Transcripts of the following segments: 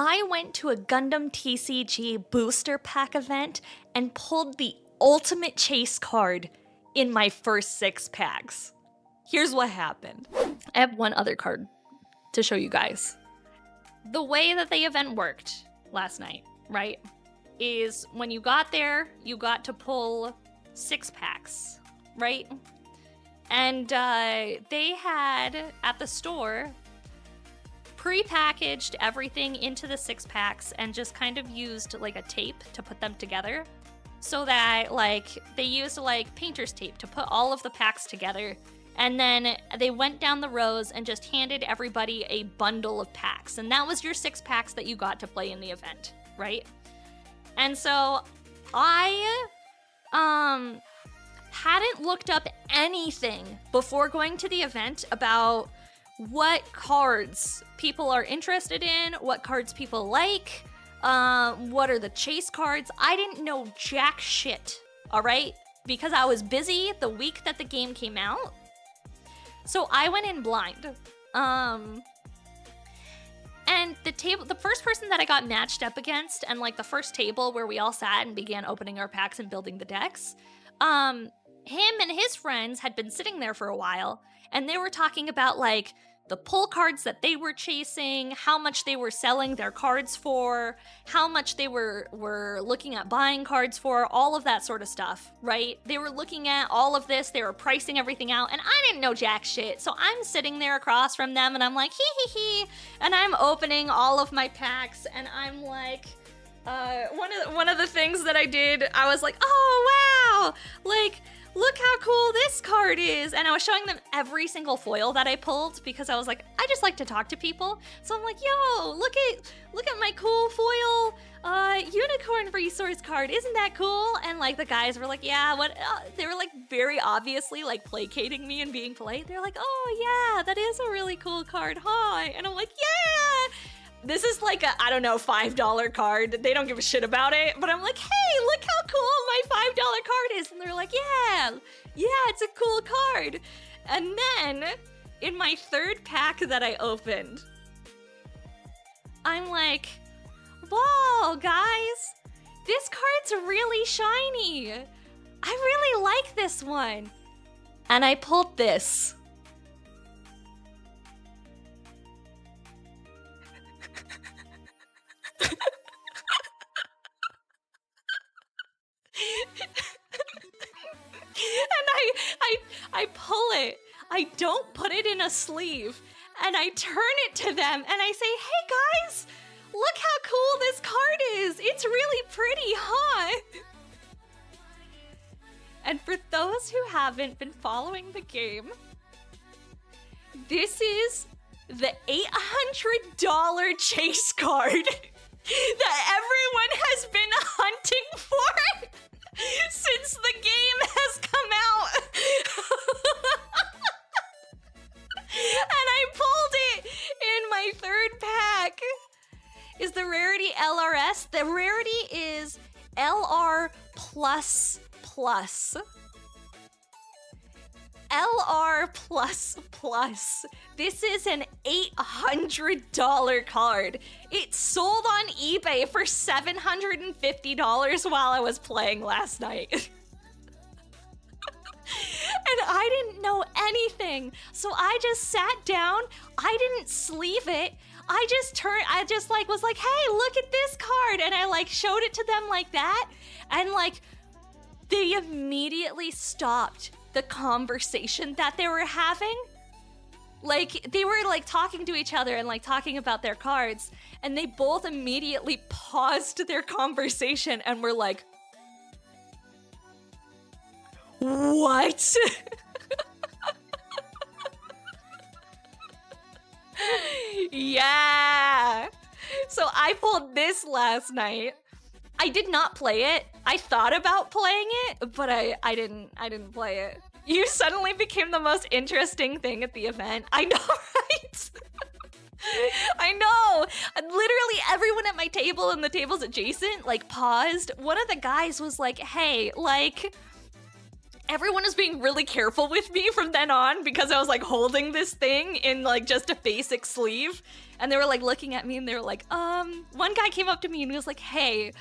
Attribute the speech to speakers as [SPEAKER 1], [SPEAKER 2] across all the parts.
[SPEAKER 1] I went to a Gundam TCG booster pack event and pulled the ultimate chase card in my first 6 packs. Here's what happened. I have one other card to show you guys. The way that the event worked last night, right, is when you got there, you got to pull 6 packs, right? And they had, at the store, pre-packaged everything into the 6 packs and just kind of used like a tape to put them together. So that like they used like painter's tape to put all of the packs together. And then they went down the rows and just handed everybody a bundle of packs. And that was your 6 packs that you got to play in the event, right? And so I hadn't looked up anything before going to the event about what cards people are interested in, what cards people like, what are the chase cards. I didn't know jack shit, all right? Because I was busy the week that the game came out. So I went in blind. And the first person that I got matched up against, and like the first table where we all sat and began opening our packs and building the decks, him and his friends had been sitting there for a while, and they were talking about like the pull cards that they were chasing, how much they were selling their cards for, how much they were looking at buying cards for, all of that sort of stuff, right? They were looking at all of this, they were pricing everything out, and I didn't know jack shit. So I'm sitting there across from them, and I'm like, hee hee hee, and I'm opening all of my packs, and I'm like, one of the things that I did, I was like, oh wow, like, look how cool this card is. And I was showing them every single foil that I pulled because I was like, I just like to talk to people. So I'm like, yo, look at my cool foil unicorn resource card. Isn't that cool? And like the guys were like, yeah, what? They were like very obviously like placating me and being polite. They're like, oh yeah, that is a really cool card, huh? And I'm like, yeah. This is like a, I don't know, $5 card. They don't give a shit about it. But I'm like, hey, look how cool my $5 card is. And they're like, yeah, it's a cool card. And then in my 3rd pack that I opened, I'm like, whoa, guys, this card's really shiny. I really like this one. And I pulled this. And I pull it. I don't put it in a sleeve. And I turn it to them and I say, hey guys, look how cool this card is. It's really pretty, huh? And for those who haven't been following the game, this is the $800 chase card that everyone has been hunting for since the game has come out. And I pulled it in my 3rd pack. Is the rarity LRS? The rarity is LR++. LR++. This is an $800 card. It sold on eBay for $750 while I was playing last night. And I didn't know anything. So I just sat down. I didn't sleeve it. I just like was like, hey, look at this card. And I like showed it to them like that. And like they immediately stopped the conversation that they were having. Like they were like talking to each other and like talking about their cards, and they both immediately paused their conversation and were like, what? Yeah. So I pulled this last night. I did not play it. I thought about playing it, but I didn't play it. You suddenly became the most interesting thing at the event. I know, right? I know. Literally everyone at my table and the tables adjacent like paused. One of the guys was like, hey, like, everyone was being really careful with me from then on because I was like holding this thing in like just a basic sleeve. And they were like looking at me and they were like, one guy came up to me and he was like, hey,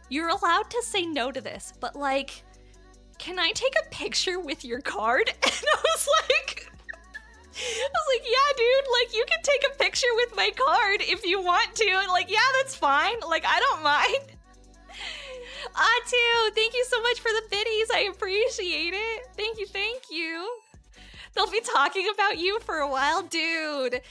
[SPEAKER 1] you're allowed to say no to this, but like, can I take a picture with your card? And I was like, yeah, dude, like you can take a picture with my card if you want to. And like, yeah, that's fine. Like, I don't mind. Atu, thank you so much for the biddies. I appreciate it. Thank you. They'll be talking about you for a while, dude.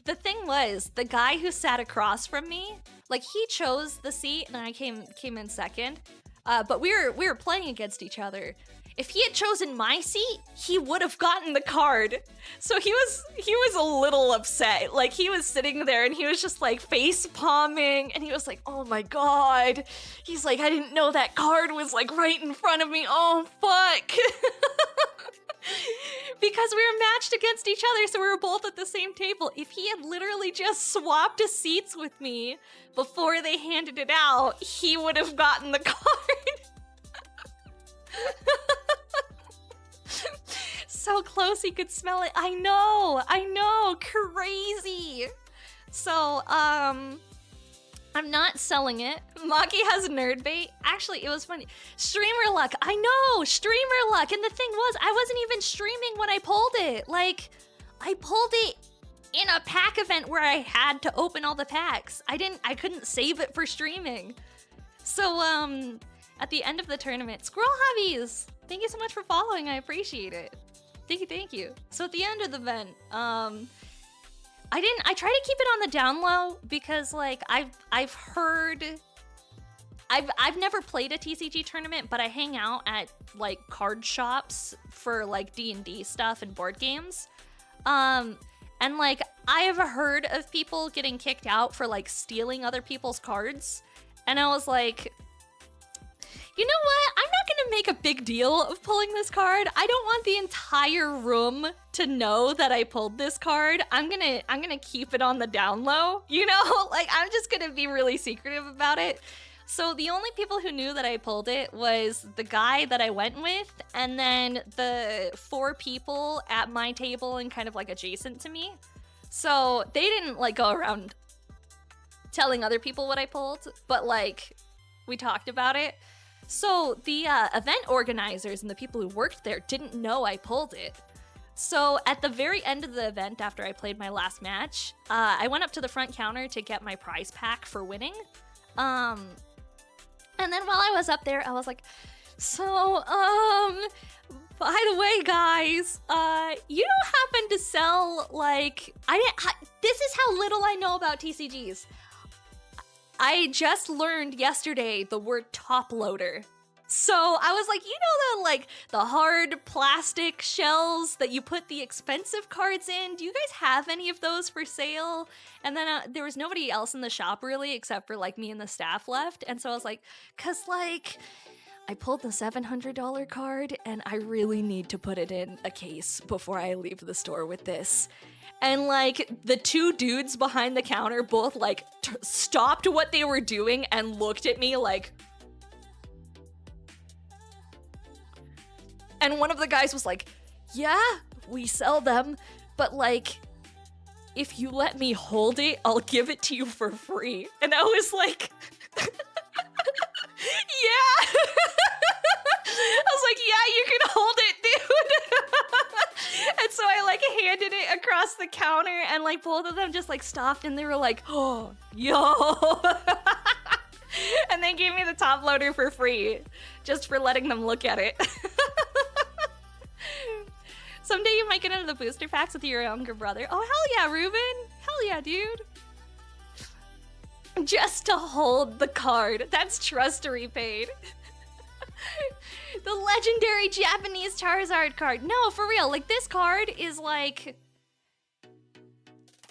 [SPEAKER 1] The thing was, the guy who sat across from me, like he chose the seat and I came in second. But we were playing against each other. If he had chosen my seat, he would have gotten the card. So he was a little upset. Like he was sitting there and he was just like face palming and he was like, oh my god. He's like, I didn't know that card was like right in front of me. Oh fuck. Because we were matched against each other, so we were both at the same table. If he had literally just swapped seats with me before they handed it out, he would have gotten the card. So close he could smell it. I know, crazy. So, I'm not selling it. Maki has nerd bait. Actually, it was funny. Streamer luck. I know, streamer luck. And the thing was, I wasn't even streaming when I pulled it. Like, I pulled it in a pack event where I had to open all the packs. I couldn't save it for streaming. So, at the end of the tournament, Squirrel Hobbies, thank you so much for following. I appreciate it. Thank you. So at the end of the event, I try to keep it on the down low because like I've heard, I've never played a TCG tournament, but I hang out at like card shops for like D&D stuff and board games. And like I have heard of people getting kicked out for like stealing other people's cards. And I was like, you know what? I'm not gonna make a big deal of pulling this card. I don't want the entire room to know that I pulled this card. I'm gonna keep it on the down low, you know? Like, I'm just gonna be really secretive about it. So the only people who knew that I pulled it was the guy that I went with, and then the 4 people at my table and kind of like adjacent to me. So they didn't like go around telling other people what I pulled, but like, we talked about it. So the event organizers and the people who worked there didn't know I pulled it. So at the very end of the event, after I played my last match, I went up to the front counter to get my prize pack for winning. And then while I was up there, I was like, so, by the way, guys, you don't happen to sell, like, this is how little I know about TCGs. I just learned yesterday the word top loader. So I was like, you know the hard plastic shells that you put the expensive cards in? Do you guys have any of those for sale? And then there was nobody else in the shop really except for like me and the staff left. And so I was like, cause like I pulled the $700 card and I really need to put it in a case before I leave the store with this. And like the 2 dudes behind the counter both like stopped what they were doing and looked at me like. And one of the guys was like, yeah, we sell them, but like, if you let me hold it, I'll give it to you for free. And I was like, yeah. I was like, yeah, you can hold it, dude. And so I like handed it across the counter and like both of them just like stopped and they were like, oh, yo. And they gave me the top loader for free just for letting them look at it. Someday you might get into the booster packs with your younger brother. Oh, hell yeah, Ruben. Hell yeah, dude. Just to hold the card. That's trust repaid. The legendary Japanese Charizard card. No, for real. Like, this card is like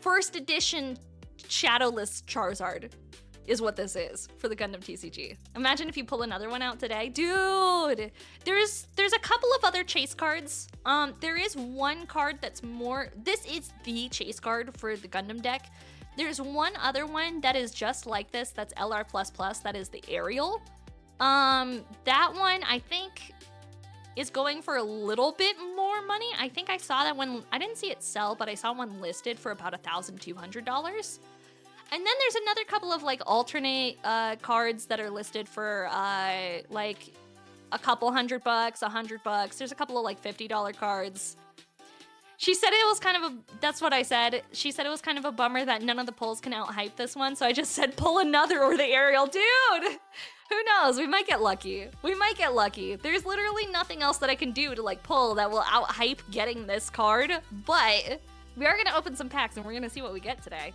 [SPEAKER 1] first edition Shadowless Charizard is what this is for the Gundam TCG. Imagine if you pull another one out today. Dude, there's a couple of other chase cards. There is one card that's more, this is the chase card for the Gundam deck. There's one other one that is just like this, that's LR++, that is the Aerial. That one, I think is going for a little bit more money. I think I saw that one, I didn't see it sell, but I saw one listed for about $1,200. And then there's another couple of like alternate cards that are listed for like a couple $100, $100. There's a couple of like $50 cards. She said it was kind of a, that's what I said. She said it was kind of a bummer that none of the pulls can out-hype this one, so I just said pull another or the aerial. Dude, who knows? We might get lucky. We might get lucky. There's literally nothing else that I can do to like pull that will out-hype getting this card, but we are gonna open some packs and we're gonna see what we get today.